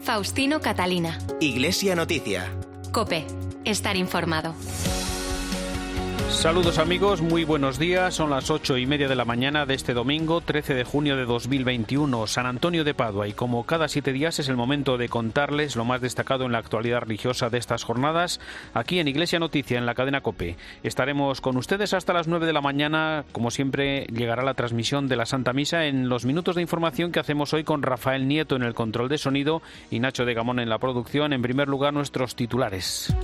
Faustino Catalina. Iglesia Noticia. COPE. Estar informado. Saludos amigos, muy buenos días. Son las 8:30 de la mañana de este domingo, 13 de junio de 2021, San Antonio de Padua, y como cada 7 días es el momento de contarles lo más destacado en la actualidad religiosa de estas jornadas, aquí en Iglesia Noticia, en la cadena COPE. Estaremos con ustedes hasta las 9 de la mañana. Como siempre, llegará la transmisión de la Santa Misa en los minutos de información que hacemos hoy con Rafael Nieto en el control de sonido y Nacho de Gamón en la producción. En primer lugar, nuestros titulares.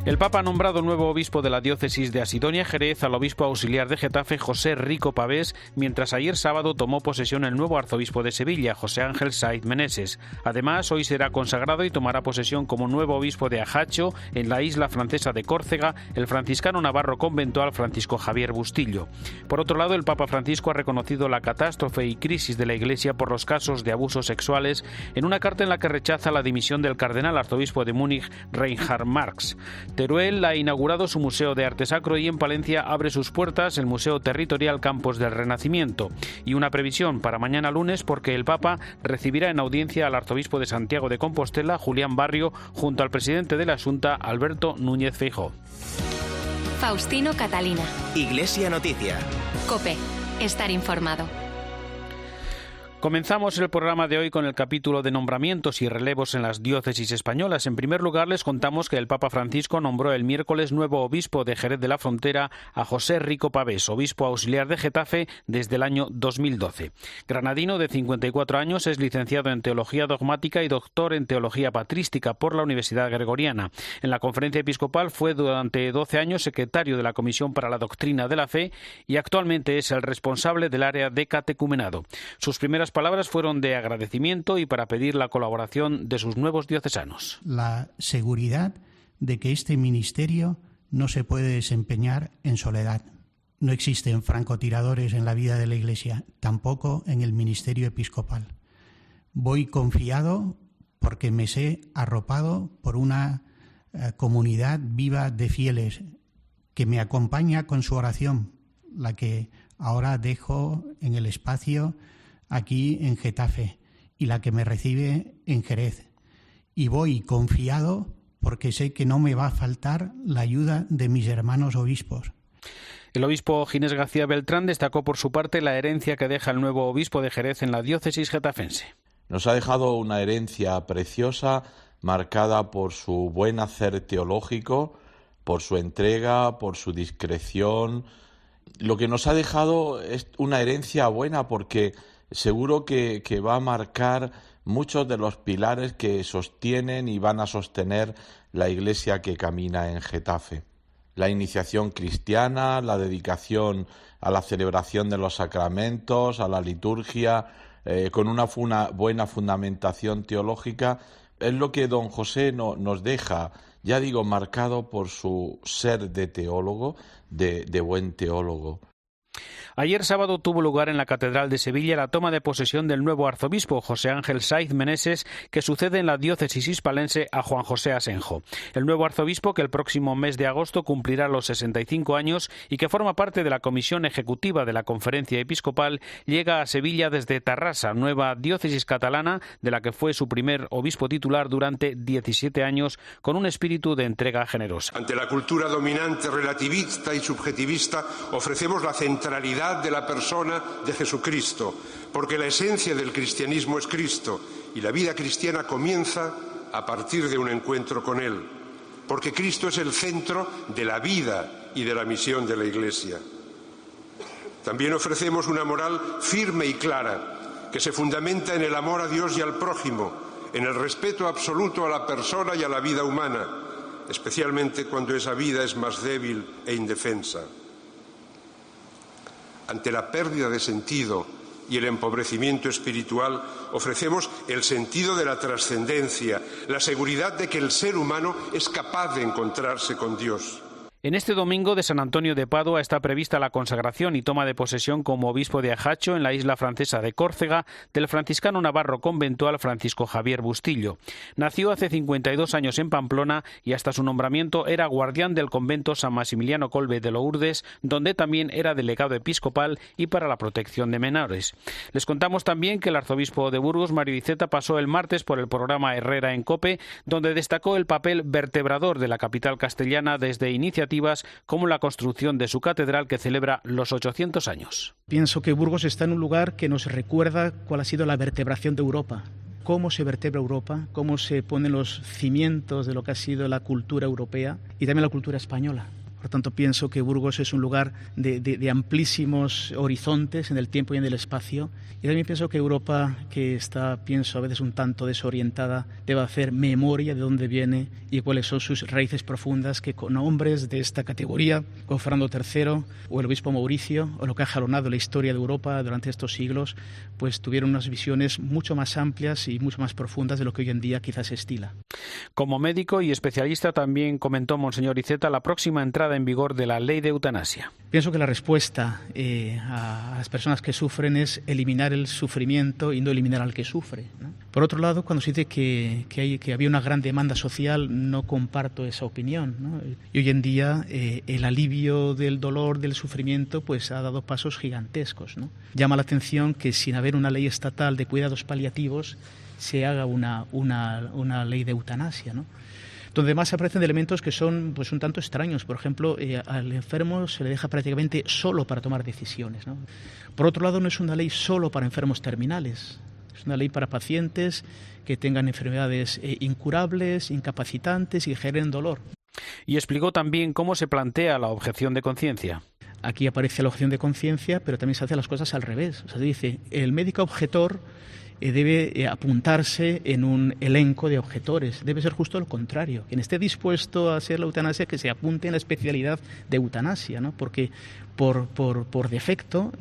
El Papa ha nombrado nuevo obispo de la diócesis de Asidonia, Jerez, al obispo auxiliar de Getafe, José Rico Pavés, mientras ayer sábado tomó posesión el nuevo arzobispo de Sevilla, José Ángel Saiz Meneses. Además, hoy será consagrado y tomará posesión como nuevo obispo de Ajaccio, en la isla francesa de Córcega, el franciscano navarro conventual Francisco Javier Bustillo. Por otro lado, el Papa Francisco ha reconocido la catástrofe y crisis de la Iglesia por los casos de abusos sexuales en una carta en la que rechaza la dimisión del cardenal arzobispo de Múnich, Reinhard Marx. Teruel ha inaugurado su Museo de Arte Sacro y en Palencia abre sus puertas el Museo Territorial Campos del Renacimiento. Y una previsión para mañana lunes, porque el Papa recibirá en audiencia al arzobispo de Santiago de Compostela, Julián Barrio, junto al presidente de la Xunta, Alberto Núñez Feijóo. Faustino Catalina. Iglesia Noticia. COPE. Estar informado. Comenzamos el programa de hoy con el capítulo de nombramientos y relevos en las diócesis españolas. En primer lugar, les contamos que el Papa Francisco nombró el miércoles nuevo obispo de Jerez de la Frontera a José Rico Pavés, obispo auxiliar de Getafe desde el año 2012. Granadino de 54 años, es licenciado en Teología Dogmática y doctor en Teología Patrística por la Universidad Gregoriana. En la Conferencia Episcopal fue durante 12 años secretario de la Comisión para la Doctrina de la Fe y actualmente es el responsable del área de catecumenado. Sus primeras palabras fueron de agradecimiento y para pedir la colaboración de sus nuevos diocesanos. La seguridad de que este ministerio no se puede desempeñar en soledad. No existen francotiradores en la vida de la Iglesia, tampoco en el ministerio episcopal. Voy confiado porque me sé arropado por una comunidad viva de fieles que me acompaña con su oración, la que ahora dejo en el espacio aquí en Getafe y la que me recibe en Jerez. Y voy confiado porque sé que no me va a faltar la ayuda de mis hermanos obispos. El obispo Ginés García Beltrán destacó por su parte la herencia que deja el nuevo obispo de Jerez en la diócesis getafense. Nos ha dejado una herencia preciosa, marcada por su buen hacer teológico, por su entrega, por su discreción. Lo que nos ha dejado es una herencia buena porque seguro que va a marcar muchos de los pilares que sostienen y van a sostener la Iglesia que camina en Getafe. La iniciación cristiana, la dedicación a la celebración de los sacramentos, a la liturgia, con una buena fundamentación teológica, es lo que don José nos deja, ya digo, marcado por su ser de teólogo, de buen teólogo. Ayer sábado tuvo lugar en la Catedral de Sevilla la toma de posesión del nuevo arzobispo, José Ángel Saiz Meneses, que sucede en la diócesis hispalense a Juan José Asenjo. El nuevo arzobispo, que el próximo mes de agosto cumplirá los 65 años y que forma parte de la comisión ejecutiva de la Conferencia Episcopal, llega a Sevilla desde Tarrasa, nueva diócesis catalana, de la que fue su primer obispo titular durante 17 años, con un espíritu de entrega generosa. Ante la cultura dominante relativista y subjetivista, ofrecemos la centralidad de la persona de Jesucristo, porque la esencia del cristianismo es Cristo y la vida cristiana comienza a partir de un encuentro con Él, porque Cristo es el centro de la vida y de la misión de la Iglesia. También ofrecemos una moral firme y clara, que se fundamenta en el amor a Dios y al prójimo, en el respeto absoluto a la persona y a la vida humana, especialmente cuando esa vida es más débil e indefensa. Ante la pérdida de sentido y el empobrecimiento espiritual, ofrecemos el sentido de la trascendencia, la seguridad de que el ser humano es capaz de encontrarse con Dios. En este domingo de San Antonio de Padua está prevista la consagración y toma de posesión como obispo de Ajaccio, en la isla francesa de Córcega, del franciscano navarro conventual Francisco Javier Bustillo. Nació hace 52 años en Pamplona y hasta su nombramiento era guardián del convento San Maximiliano Kolbe de Lourdes, donde también era delegado episcopal y para la protección de menores. Les contamos también que el arzobispo de Burgos, Mario Iceta, pasó el martes por el programa Herrera en COPE, donde destacó el papel vertebrador de la capital castellana desde iniciativas como la construcción de su catedral que celebra los 800 años. Pienso que Burgos está en un lugar que nos recuerda cuál ha sido la vertebración de Europa, cómo se vertebra Europa, cómo se ponen los cimientos de lo que ha sido la cultura europea y también la cultura española. Por tanto, pienso que Burgos es un lugar de amplísimos horizontes en el tiempo y en el espacio. Y también pienso que Europa, que está, pienso, a veces un tanto desorientada, debe hacer memoria de dónde viene y cuáles son sus raíces profundas, que con hombres de esta categoría, como Fernando III o el obispo Mauricio, o lo que ha jalonado la historia de Europa durante estos siglos, pues tuvieron unas visiones mucho más amplias y mucho más profundas de lo que hoy en día quizás se estila. Como médico y especialista también comentó Monseñor Iceta la próxima entrada en vigor de la ley de eutanasia. Pienso que la respuesta a las personas que sufren es eliminar el sufrimiento y no eliminar al que sufre, ¿no? Por otro lado, cuando se dice que había una gran demanda social, no comparto esa opinión, ¿no? Y hoy en día el alivio del dolor, del sufrimiento, pues ha dado pasos gigantescos, ¿no? Llama la atención que sin haber una ley estatal de cuidados paliativos se haga una ley de eutanasia, ¿no? Donde además aparecen elementos que son pues un tanto extraños. Por ejemplo, al enfermo se le deja prácticamente solo para tomar decisiones, ¿no? Por otro lado, no es una ley solo para enfermos terminales. Es una ley para pacientes que tengan enfermedades incurables, incapacitantes y que generen dolor. Y explicó también cómo se plantea la objeción de conciencia. Aquí aparece la objeción de conciencia, pero también se hacen las cosas al revés. O sea, se dice, el médico objetor debe apuntarse en un elenco de objetores. Debe ser justo lo contrario. Quien esté dispuesto a hacer la eutanasia, que se apunte en la especialidad de eutanasia, ¿no? Porque por defecto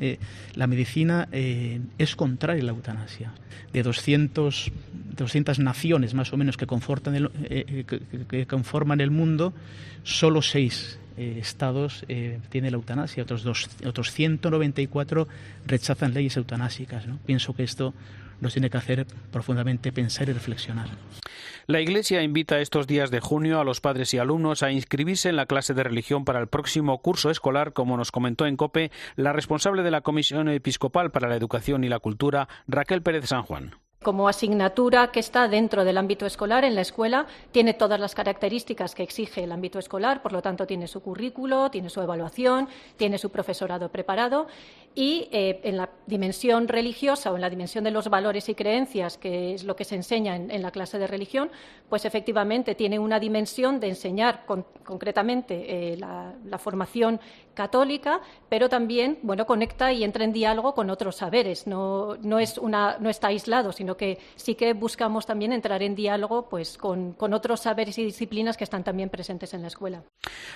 la medicina es contraria a la eutanasia. De 200 naciones más o menos que conforman el mundo, solo 6 estados tienen la eutanasia, otros 194 rechazan leyes eutanásicas, ¿no? Pienso que esto nos tiene que hacer profundamente pensar y reflexionar. La Iglesia invita estos días de junio a los padres y alumnos a inscribirse en la clase de religión para el próximo curso escolar, como nos comentó en COPE la responsable de la Comisión Episcopal para la Educación y la Cultura, Raquel Pérez San Juan. Como asignatura que está dentro del ámbito escolar en la escuela, tiene todas las características que exige el ámbito escolar, por lo tanto tiene su currículo, tiene su evaluación, tiene su profesorado preparado y en la dimensión religiosa o en la dimensión de los valores y creencias, que es lo que se enseña en la clase de religión, pues efectivamente tiene una dimensión de enseñar concretamente la formación católica, pero también conecta y entra en diálogo con otros saberes, no está aislado, sino que sí que buscamos también entrar en diálogo pues con otros saberes y disciplinas que están también presentes en la escuela.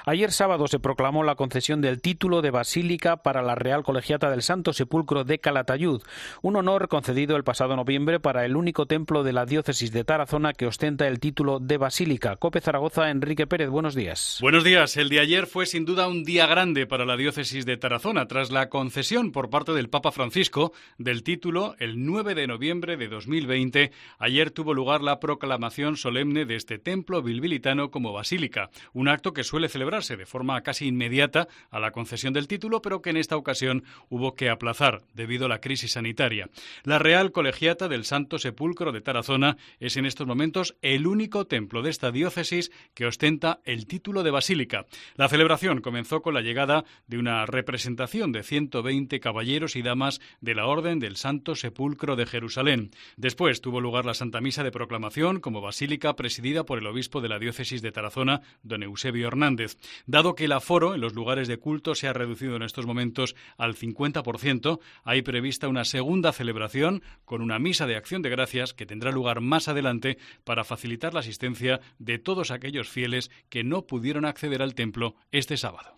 Ayer sábado se proclamó la concesión del título de basílica para la Real Colegiata del Santo Sepulcro de Calatayud, un honor concedido el pasado noviembre para el único templo de la diócesis de Tarazona que ostenta el título de basílica. COPE Zaragoza, Enrique Pérez, buenos días. Buenos días. El de ayer fue sin duda un día grande para la diócesis de Tarazona, tras la concesión por parte del Papa Francisco del título el 9 de noviembre de 2020. Ayer tuvo lugar la proclamación solemne de este templo bilbilitano como basílica, un acto que suele celebrarse de forma casi inmediata a la concesión del título, pero que en esta ocasión hubo que aplazar debido a la crisis sanitaria. La Real Colegiata del Santo Sepulcro de Tarazona es en estos momentos el único templo de esta diócesis que ostenta el título de basílica. La celebración comenzó con la llegada de una representación de 120 caballeros y damas de la Orden del Santo Sepulcro de Jerusalén. Después tuvo lugar la Santa Misa de proclamación como basílica presidida por el obispo de la diócesis de Tarazona, don Eusebio Hernández. Dado que el aforo en los lugares de culto se ha reducido en estos momentos al 50%, 50%, hay prevista una segunda celebración con una misa de acción de gracias que tendrá lugar más adelante para facilitar la asistencia de todos aquellos fieles que no pudieron acceder al templo este sábado.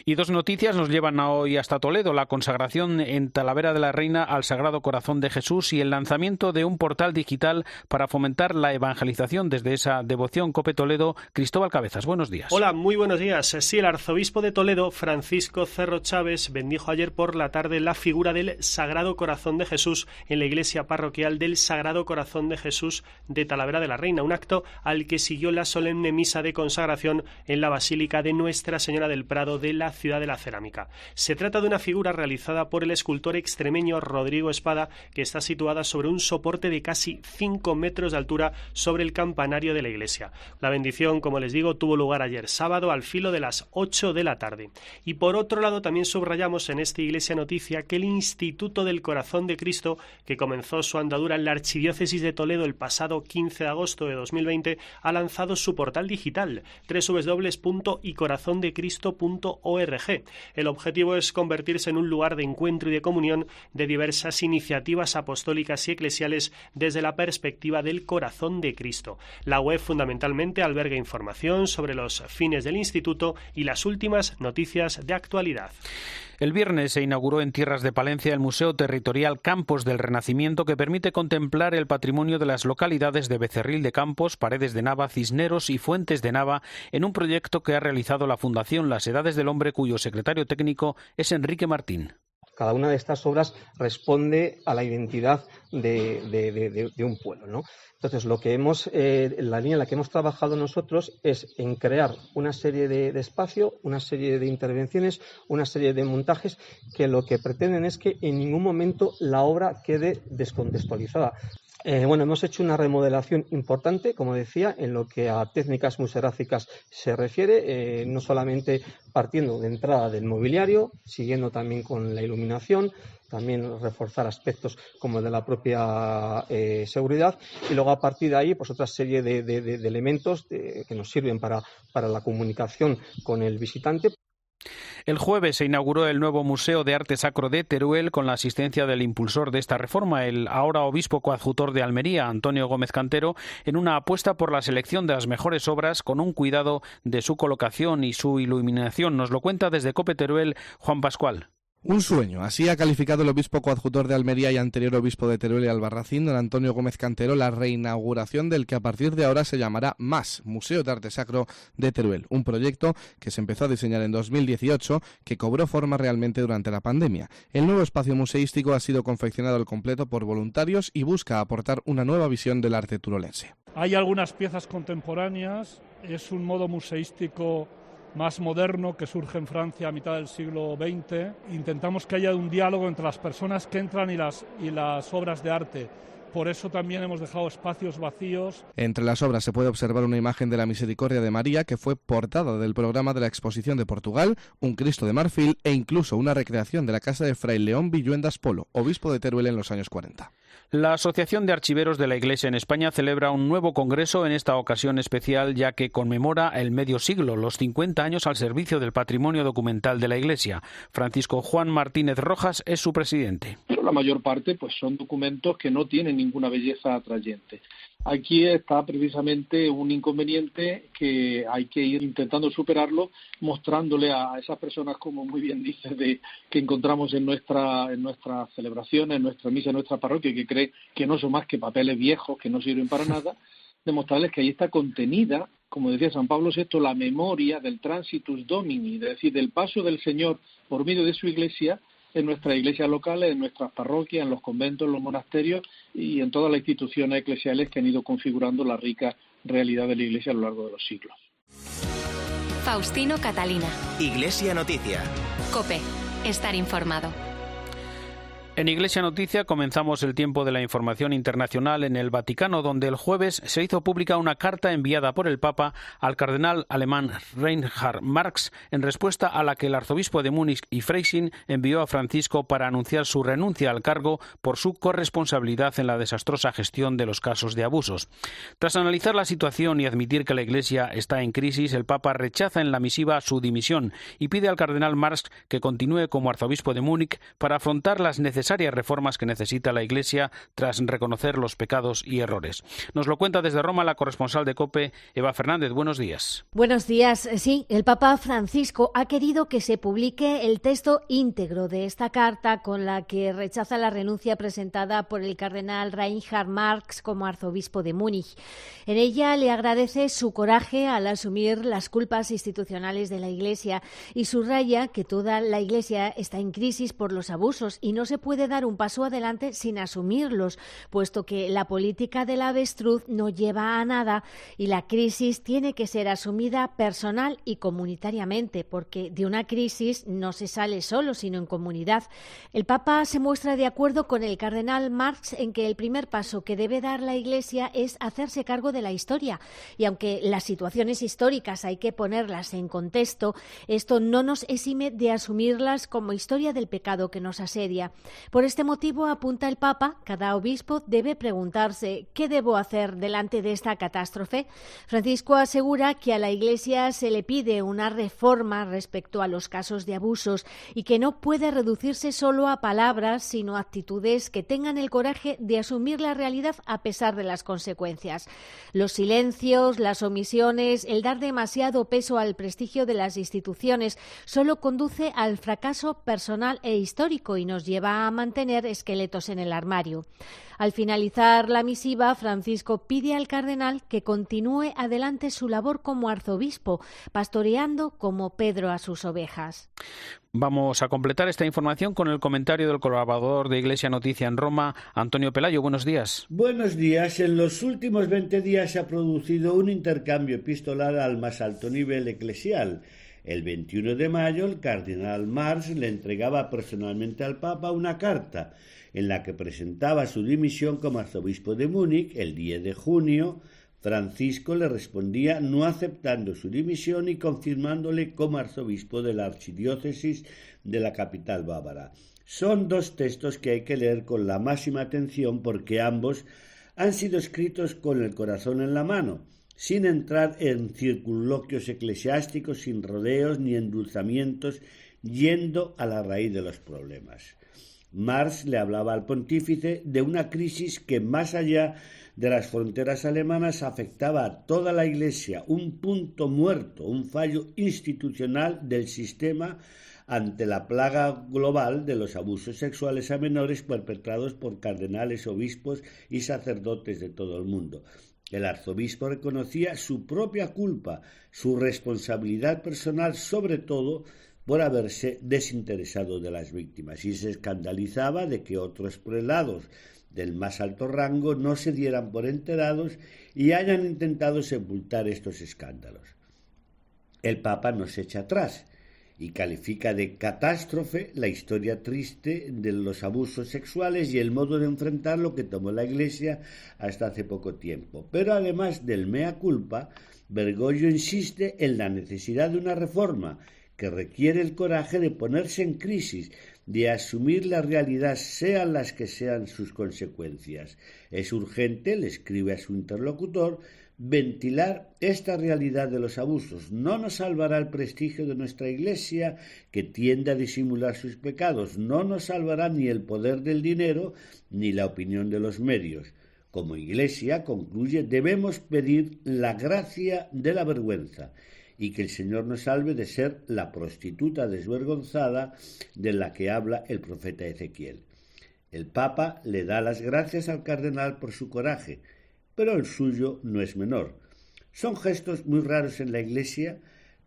Y dos noticias nos llevan hoy hasta Toledo: la consagración en Talavera de la Reina al Sagrado Corazón de Jesús y el lanzamiento de un portal digital para fomentar la evangelización desde esa devoción. COPE Toledo, Cristóbal Cabezas, buenos días. Hola, muy buenos días. Sí, el arzobispo de Toledo, Francisco Cerro Chávez, bendijo ayer por la tarde la figura del Sagrado Corazón de Jesús en la iglesia parroquial del Sagrado Corazón de Jesús de Talavera de la Reina, un acto al que siguió la solemne misa de consagración en la Basílica de Nuestra Señora del Prado de la ciudad de la Cerámica. Se trata de una figura realizada por el escultor extremeño Rodrigo Espada, que está situada sobre un soporte de casi 5 metros de altura sobre el campanario de la iglesia. La bendición, como les digo, tuvo lugar ayer sábado al filo de las 8 de la tarde. Y por otro lado, también subrayamos en esta Iglesia Noticia que el Instituto del Corazón de Cristo, que comenzó su andadura en la Archidiócesis de Toledo el pasado 15 de agosto de 2020, ha lanzado su portal digital www.icorazondecristo.org. El objetivo es convertirse en un lugar de encuentro y de comunión de diversas iniciativas apostólicas y eclesiales desde la perspectiva del corazón de Cristo. La web fundamentalmente alberga información sobre los fines del instituto y las últimas noticias de actualidad. El viernes se inauguró en tierras de Palencia el Museo Territorial Campos del Renacimiento, que permite contemplar el patrimonio de las localidades de Becerril de Campos, Paredes de Nava, Cisneros y Fuentes de Nava, en un proyecto que ha realizado la Fundación Las Edades del Hombre, cuyo secretario técnico es Enrique Martín. Cada una de estas obras responde a la identidad de un pueblo, ¿no? Entonces, la línea en la que hemos trabajado nosotros es en crear una serie de espacio, una serie de intervenciones, una serie de montajes que lo que pretenden es que en ningún momento la obra quede descontextualizada. Hemos hecho una remodelación importante, como decía, en lo que a técnicas museográficas se refiere, no solamente partiendo de entrada del mobiliario, siguiendo también con la iluminación, también reforzar aspectos como el de la propia seguridad, y luego a partir de ahí pues otra serie de elementos que nos sirven para la comunicación con el visitante. El jueves se inauguró el nuevo Museo de Arte Sacro de Teruel con la asistencia del impulsor de esta reforma, el ahora obispo coadjutor de Almería, Antonio Gómez Cantero, en una apuesta por la selección de las mejores obras con un cuidado de su colocación y su iluminación. Nos lo cuenta desde COPE Teruel Juan Pascual. Un sueño, así ha calificado el obispo coadjutor de Almería y anterior obispo de Teruel y Albarracín, don Antonio Gómez Cantero, la reinauguración del que a partir de ahora se llamará MAS, Museo de Arte Sacro de Teruel, un proyecto que se empezó a diseñar en 2018, que cobró forma realmente durante la pandemia. El nuevo espacio museístico ha sido confeccionado al completo por voluntarios y busca aportar una nueva visión del arte turolense. Hay algunas piezas contemporáneas, es un modo museístico más moderno que surge en Francia a mitad del siglo XX. Intentamos que haya un diálogo entre las personas que entran y las obras de arte. Por eso también hemos dejado espacios vacíos. Entre las obras se puede observar una imagen de la Misericordia de María que fue portada del programa de la Exposición de Portugal, un Cristo de marfil e incluso una recreación de la casa de Fray León Villuendas Polo, obispo de Teruel en los años 40. La Asociación de Archiveros de la Iglesia en España celebra un nuevo congreso en esta ocasión especial, ya que conmemora el medio siglo, los 50 años al servicio del patrimonio documental de la Iglesia. Francisco Juan Martínez Rojas es su presidente. Pero la mayor parte son documentos que no tienen ninguna belleza atrayente. Aquí está precisamente un inconveniente que hay que ir intentando superarlo, mostrándole a esas personas, como muy bien dices, que encontramos en nuestra celebración, en nuestra misa, en nuestra parroquia, que cree que no son más que papeles viejos que no sirven para nada, demostrarles que ahí está contenida, como decía San Pablo VI, la memoria del transitus domini, es decir, del paso del Señor por medio de su Iglesia, en nuestras iglesias locales, en nuestras parroquias, en los conventos, en los monasterios y en todas las instituciones eclesiales que han ido configurando la rica realidad de la Iglesia a lo largo de los siglos. Faustino Catalina. Iglesia Noticia. COPE. Estar informado. En Iglesia Noticia comenzamos el tiempo de la información internacional en el Vaticano, donde el jueves se hizo pública una carta enviada por el Papa al cardenal alemán Reinhard Marx en respuesta a la que el arzobispo de Múnich y Freising envió a Francisco para anunciar su renuncia al cargo por su corresponsabilidad en la desastrosa gestión de los casos de abusos. Tras analizar la situación y admitir que la Iglesia está en crisis, el Papa rechaza en la misiva su dimisión y pide al cardenal Marx que continúe como arzobispo de Múnich para afrontar las necesarias reformas que necesita la Iglesia tras reconocer los pecados y errores. Nos lo cuenta desde Roma la corresponsal de COPE, Eva Fernández. Buenos días. Buenos días. Sí, el Papa Francisco ha querido que se publique el texto íntegro de esta carta con la que rechaza la renuncia presentada por el cardenal Reinhard Marx como arzobispo de Múnich. En ella le agradece su coraje al asumir las culpas institucionales de la Iglesia y subraya que toda la Iglesia está en crisis por los abusos y no se puede dar un paso adelante sin asumirlos, puesto que la política del avestruz no lleva a nada y la crisis tiene que ser asumida personal y comunitariamente, porque de una crisis no se sale solo, sino en comunidad. El Papa se muestra de acuerdo con el cardenal Marx en que el primer paso que debe dar la Iglesia es hacerse cargo de la historia, y aunque las situaciones históricas hay que ponerlas en contexto, esto no nos exime de asumirlas como historia del pecado que nos asedia. Por este motivo, apunta el Papa, cada obispo debe preguntarse ¿qué debo hacer delante de esta catástrofe? Francisco asegura que a la Iglesia se le pide una reforma respecto a los casos de abusos y que no puede reducirse solo a palabras, sino a actitudes que tengan el coraje de asumir la realidad a pesar de las consecuencias. Los silencios, las omisiones, el dar demasiado peso al prestigio de las instituciones solo conduce al fracaso personal e histórico y nos lleva a mantener esqueletos en el armario. Al finalizar la misiva, Francisco pide al cardenal que continúe adelante su labor como arzobispo, pastoreando como Pedro a sus ovejas. Vamos a completar esta información con el comentario del colaborador de Iglesia Noticia en Roma, Antonio Pelayo. Buenos días. Buenos días. En los últimos 20 días se ha producido un intercambio epistolar al más alto nivel eclesial. El 21 de mayo, el cardenal Marx le entregaba personalmente al Papa una carta en la que presentaba su dimisión como arzobispo de Múnich. El 10 de junio, Francisco le respondía no aceptando su dimisión y confirmándole como arzobispo de la archidiócesis de la capital bávara. Son dos textos que hay que leer con la máxima atención porque ambos han sido escritos con el corazón en la mano, sin entrar en circunloquios eclesiásticos, sin rodeos ni endulzamientos, yendo a la raíz de los problemas. Marx le hablaba al pontífice de una crisis que más allá de las fronteras alemanas afectaba a toda la Iglesia, un punto muerto, un fallo institucional del sistema ante la plaga global de los abusos sexuales a menores perpetrados por cardenales, obispos y sacerdotes de todo el mundo. El arzobispo reconocía su propia culpa, su responsabilidad personal, sobre todo por haberse desinteresado de las víctimas, y se escandalizaba de que otros prelados del más alto rango no se dieran por enterados y hayan intentado sepultar estos escándalos. El Papa no se echa atrás y califica de catástrofe la historia triste de los abusos sexuales y el modo de enfrentar lo que tomó la Iglesia hasta hace poco tiempo. Pero además del mea culpa, Bergoglio insiste en la necesidad de una reforma que requiere el coraje de ponerse en crisis, de asumir la realidad, sean las que sean sus consecuencias. Es urgente, le escribe a su interlocutor, ventilar esta realidad de los abusos. No nos salvará el prestigio de nuestra Iglesia, que tiende a disimular sus pecados. No nos salvará ni el poder del dinero, ni la opinión de los medios. Como Iglesia, concluye, debemos pedir la gracia de la vergüenza y que el Señor nos salve de ser la prostituta desvergonzada de la que habla el profeta Ezequiel. El Papa le da las gracias al cardenal por su coraje, pero el suyo no es menor. Son gestos muy raros en la Iglesia,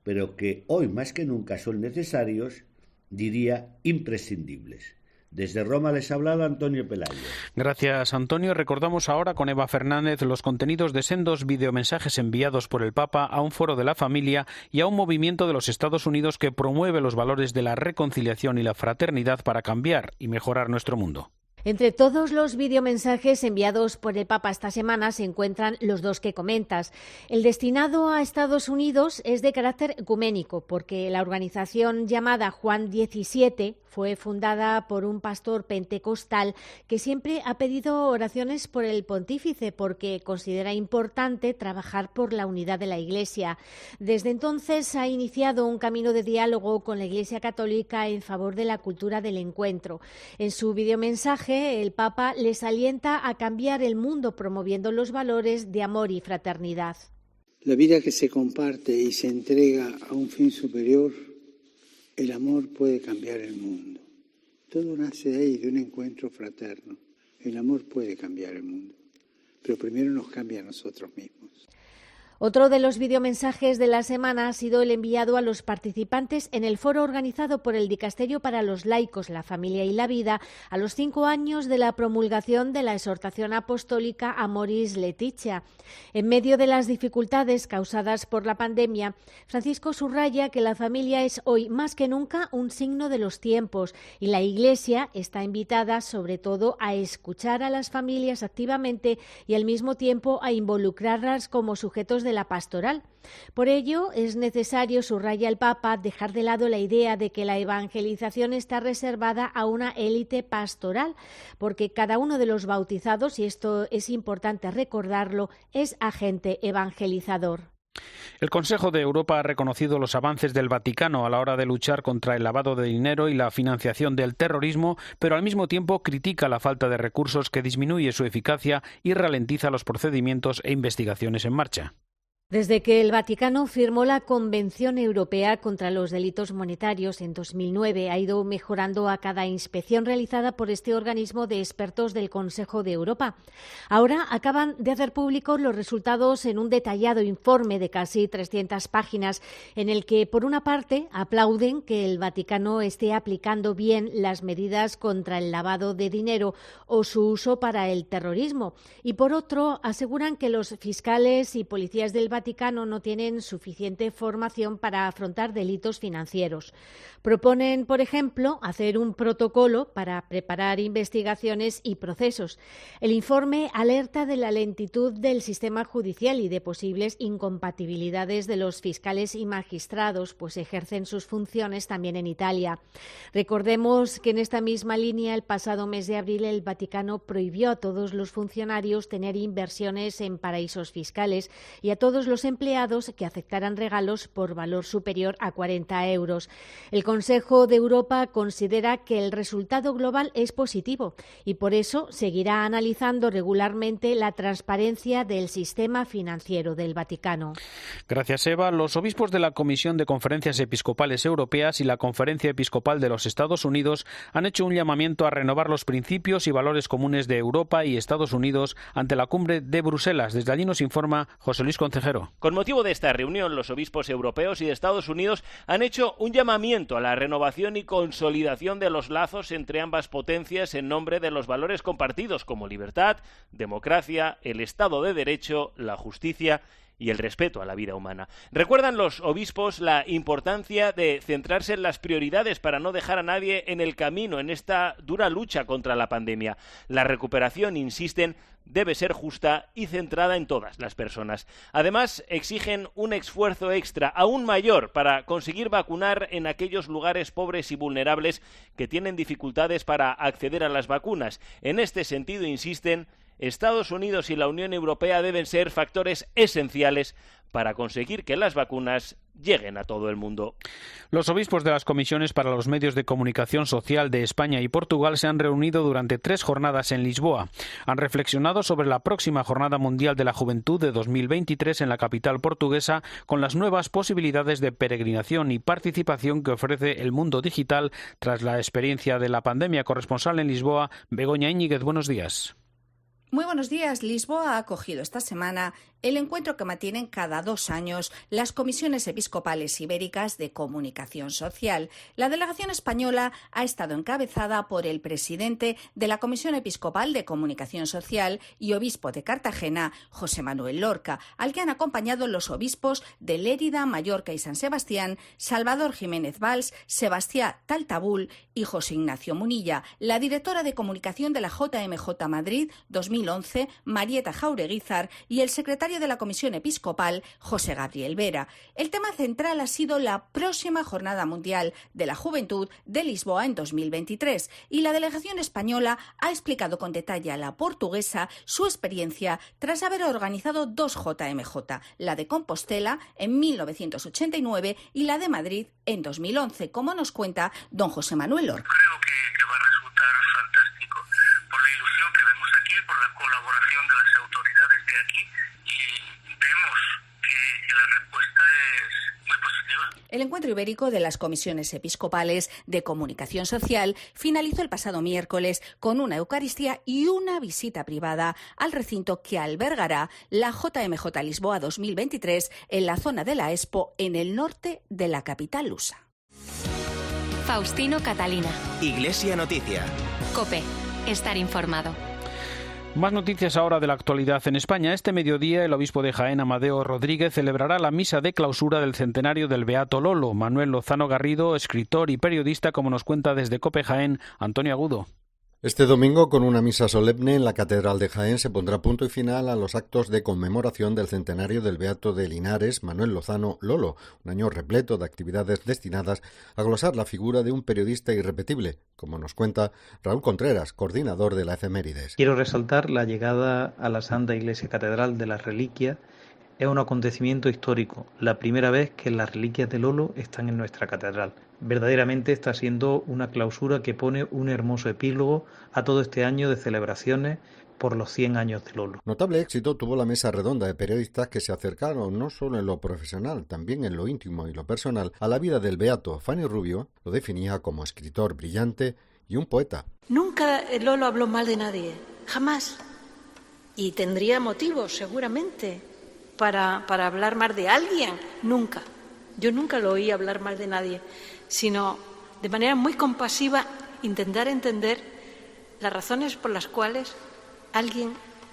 pero que hoy más que nunca son necesarios, diría imprescindibles. Desde Roma les ha hablado Antonio Pelayo. Gracias, Antonio. Recordamos ahora con Eva Fernández los contenidos de sendos videomensajes enviados por el Papa a un foro de la familia y a un movimiento de los Estados Unidos que promueve los valores de la reconciliación y la fraternidad para cambiar y mejorar nuestro mundo. Entre todos los videomensajes enviados por el Papa esta semana se encuentran los dos que comentas. El destinado a Estados Unidos es de carácter ecuménico, porque la organización llamada Juan XVII fue fundada por un pastor pentecostal que siempre ha pedido oraciones por el pontífice porque considera importante trabajar por la unidad de la Iglesia. Desde entonces ha iniciado un camino de diálogo con la Iglesia Católica en favor de la cultura del encuentro. En su videomensaje, el Papa les alienta a cambiar el mundo promoviendo los valores de amor y fraternidad. La vida que se comparte y se entrega a un fin superior, el amor puede cambiar el mundo. Todo nace de ahí, de un encuentro fraterno. El amor puede cambiar el mundo, pero primero nos cambia a nosotros mismos. Otro de los videomensajes de la semana ha sido el enviado a los participantes en el foro organizado por el Dicasterio para los Laicos, la Familia y la Vida a los 5 años de la promulgación de la exhortación apostólica Amoris Laetitia. En medio de las dificultades causadas por la pandemia, Francisco subraya que la familia es hoy más que nunca un signo de los tiempos y la Iglesia está invitada sobre todo a escuchar a las familias activamente y al mismo tiempo a involucrarlas como sujetos de la pastoral. Por ello, es necesario, subraya el Papa, dejar de lado la idea de que la evangelización está reservada a una élite pastoral, porque cada uno de los bautizados, y esto es importante recordarlo, es agente evangelizador. El Consejo de Europa ha reconocido los avances del Vaticano a la hora de luchar contra el lavado de dinero y la financiación del terrorismo, pero al mismo tiempo critica la falta de recursos que disminuye su eficacia y ralentiza los procedimientos e investigaciones en marcha. Desde que el Vaticano firmó la Convención Europea contra los Delitos Monetarios en 2009, ha ido mejorando a cada inspección realizada por este organismo de expertos del Consejo de Europa. Ahora acaban de hacer públicos los resultados en un detallado informe de casi 300 páginas, en el que, por una parte, aplauden que el Vaticano esté aplicando bien las medidas contra el lavado de dinero o su uso para el terrorismo, y por otro, aseguran que los fiscales y policías del Vaticano no tienen suficiente formación para afrontar delitos financieros. Proponen, por ejemplo, hacer un protocolo para preparar investigaciones y procesos. El informe alerta de la lentitud del sistema judicial y de posibles incompatibilidades de los fiscales y magistrados, pues ejercen sus funciones también en Italia. Recordemos que en esta misma línea, el pasado mes de abril, el Vaticano prohibió a todos los funcionarios tener inversiones en paraísos fiscales y a todos los empleados que aceptaran regalos por valor superior a 40 euros. El Consejo de Europa considera que el resultado global es positivo y por eso seguirá analizando regularmente la transparencia del sistema financiero del Vaticano. Gracias, Eva. Los obispos de la Comisión de Conferencias Episcopales Europeas y la Conferencia Episcopal de los Estados Unidos han hecho un llamamiento a renovar los principios y valores comunes de Europa y Estados Unidos ante la cumbre de Bruselas. Desde allí nos informa José Luis Concejero. Con motivo de esta reunión, los obispos europeos y de Estados Unidos han hecho un llamamiento a la renovación y consolidación de los lazos entre ambas potencias en nombre de los valores compartidos como libertad, democracia, el Estado de Derecho, la justicia y el respeto a la vida humana. Recuerdan los obispos la importancia de centrarse en las prioridades para no dejar a nadie en el camino en esta dura lucha contra la pandemia. La recuperación, insisten, debe ser justa y centrada en todas las personas. Además, exigen un esfuerzo extra aún mayor para conseguir vacunar en aquellos lugares pobres y vulnerables que tienen dificultades para acceder a las vacunas. En este sentido, insisten, Estados Unidos y la Unión Europea deben ser factores esenciales para conseguir que las vacunas lleguen a todo el mundo. Los obispos de las comisiones para los medios de comunicación social de España y Portugal se han reunido durante 3 jornadas en Lisboa. Han reflexionado sobre la próxima Jornada Mundial de la Juventud de 2023 en la capital portuguesa, con las nuevas posibilidades de peregrinación y participación que ofrece el mundo digital tras la experiencia de la pandemia. Corresponsal en Lisboa, Begoña Íñiguez, buenos días. Muy buenos días. Lisboa ha acogido esta semana el encuentro que mantienen cada 2 años las comisiones episcopales ibéricas de comunicación social. La delegación española ha estado encabezada por el presidente de la Comisión Episcopal de Comunicación Social y obispo de Cartagena, José Manuel Lorca, al que han acompañado los obispos de Lérida, Mallorca y San Sebastián, Salvador Jiménez Valls, Sebastián Taltabul y José Ignacio Munilla. La directora de comunicación de la JMJ Madrid 2011, Marieta Jaureguizar, y el secretario de la Comisión Episcopal, José Gabriel Vera. El tema central ha sido la próxima Jornada Mundial de la Juventud de Lisboa en 2023 y la delegación española ha explicado con detalle a la portuguesa su experiencia tras haber organizado 2 JMJ, la de Compostela en 1989 y la de Madrid en 2011, como nos cuenta don José Manuel Lorca. Creo que va a resultar fantástico por la ilusión que vemos aquí, por la colaboración de las autoridades de aquí y vemos que la respuesta es muy positiva. El encuentro ibérico de las comisiones episcopales de comunicación social finalizó el pasado miércoles con una Eucaristía y una visita privada al recinto que albergará la JMJ Lisboa 2023 en la zona de la Expo en el norte de la capital lusa. Faustino Catalina. Iglesia Noticia. COPE. Estar informado. Más noticias ahora de la actualidad en España. Este mediodía el obispo de Jaén, Amadeo Rodríguez, celebrará la misa de clausura del centenario del Beato Lolo. Manuel Lozano Garrido, escritor y periodista, como nos cuenta desde COPE Jaén, Antonio Agudo. Este domingo, con una misa solemne en la Catedral de Jaén, se pondrá punto y final a los actos de conmemoración del centenario del Beato de Linares, Manuel Lozano Lolo, un año repleto de actividades destinadas a glosar la figura de un periodista irrepetible, como nos cuenta Raúl Contreras, coordinador de la efemérides. Quiero resaltar la llegada a la Santa Iglesia Catedral de las Reliquias. Es un acontecimiento histórico, la primera vez que las reliquias de Lolo están en nuestra catedral. Verdaderamente está siendo una clausura que pone un hermoso epílogo a todo este año de celebraciones por los 100 años de Lolo. Notable éxito tuvo la mesa redonda de periodistas que se acercaron no solo en lo profesional, también en lo íntimo y lo personal a la vida del Beato. Fanny Rubio lo definía como escritor brillante y un poeta. Nunca Lolo habló mal de nadie, jamás. Y tendría motivos, seguramente, para hablar mal de alguien. Nunca. Yo nunca lo oí hablar mal de nadie, sino de manera muy compasiva intentar entender las razones por las cuales alguien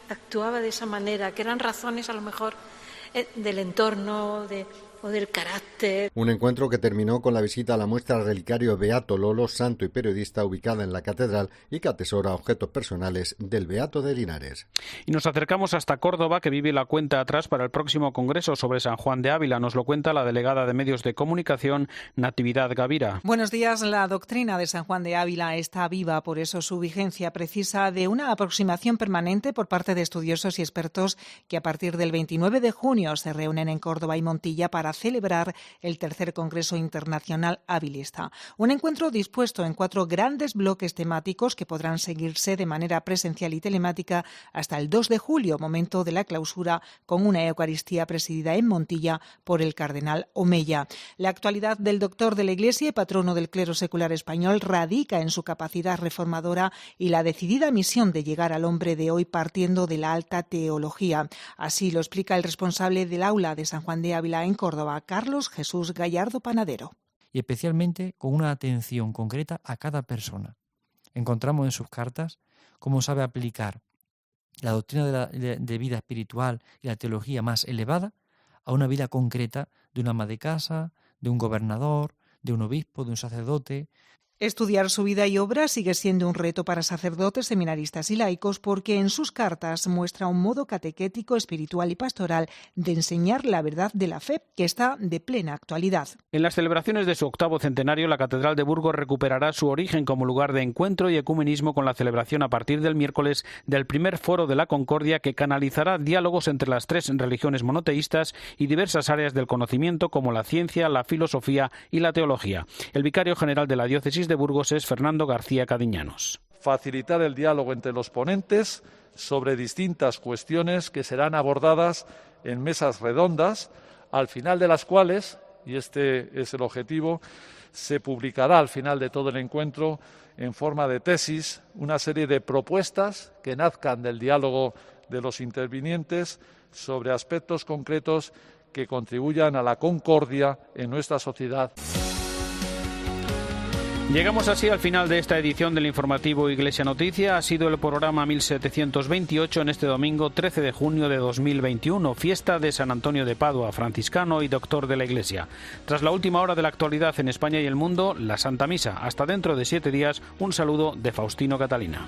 actuaba de esa manera, que eran razones a lo mejor del entorno o del carácter. Un encuentro que terminó con la visita a la muestra relicario Beato Lolo, santo y periodista, ubicada en la catedral y que atesora objetos personales del Beato de Linares. Y nos acercamos hasta Córdoba, que vive la cuenta atrás para el próximo congreso sobre San Juan de Ávila. Nos lo cuenta la delegada de Medios de Comunicación, Natividad Gavira. Buenos días. La doctrina de San Juan de Ávila está viva, por eso su vigencia precisa de una aproximación permanente por parte de estudiosos y expertos que a partir del 29 de junio se reúnen en Córdoba y Montilla para celebrar el tercer Congreso Internacional Avilista. Un encuentro dispuesto en 4 grandes bloques temáticos que podrán seguirse de manera presencial y telemática hasta el 2 de julio, momento de la clausura, con una Eucaristía presidida en Montilla por el cardenal Omeya. La actualidad del doctor de la Iglesia y patrono del clero secular español radica en su capacidad reformadora y la decidida misión de llegar al hombre de hoy partiendo de la alta teología. Así lo explica el responsable del aula de San Juan de Ávila en Córdoba, Carlos Jesús Gallardo Panadero. Y especialmente con una atención concreta a cada persona. Encontramos en sus cartas cómo sabe aplicar la doctrina de vida espiritual y la teología más elevada a una vida concreta de un ama de casa, de un gobernador, de un obispo, de un sacerdote. Estudiar su vida y obra sigue siendo un reto para sacerdotes, seminaristas y laicos porque en sus cartas muestra un modo catequético, espiritual y pastoral de enseñar la verdad de la fe que está de plena actualidad. En las celebraciones de su 8º centenario, la Catedral de Burgos recuperará su origen como lugar de encuentro y ecumenismo con la celebración a partir del miércoles del primer Foro de la Concordia, que canalizará diálogos entre las 3 religiones monoteístas y diversas áreas del conocimiento como la ciencia, la filosofía y la teología. El vicario general de la diócesis de Burgos es Fernando García Cadiñanos. Facilitar el diálogo entre los ponentes sobre distintas cuestiones que serán abordadas en mesas redondas, al final de las cuales, y este es el objetivo, se publicará al final de todo el encuentro, en forma de tesis, una serie de propuestas que nazcan del diálogo de los intervinientes sobre aspectos concretos que contribuyan a la concordia en nuestra sociedad. Llegamos así al final de esta edición del informativo Iglesia Noticia. Ha sido el programa 1728 en este domingo 13 de junio de 2021, fiesta de San Antonio de Padua, franciscano y doctor de la Iglesia. Tras la última hora de la actualidad en España y el mundo, la Santa Misa. Hasta dentro de 7 días, un saludo de Faustino Catalina.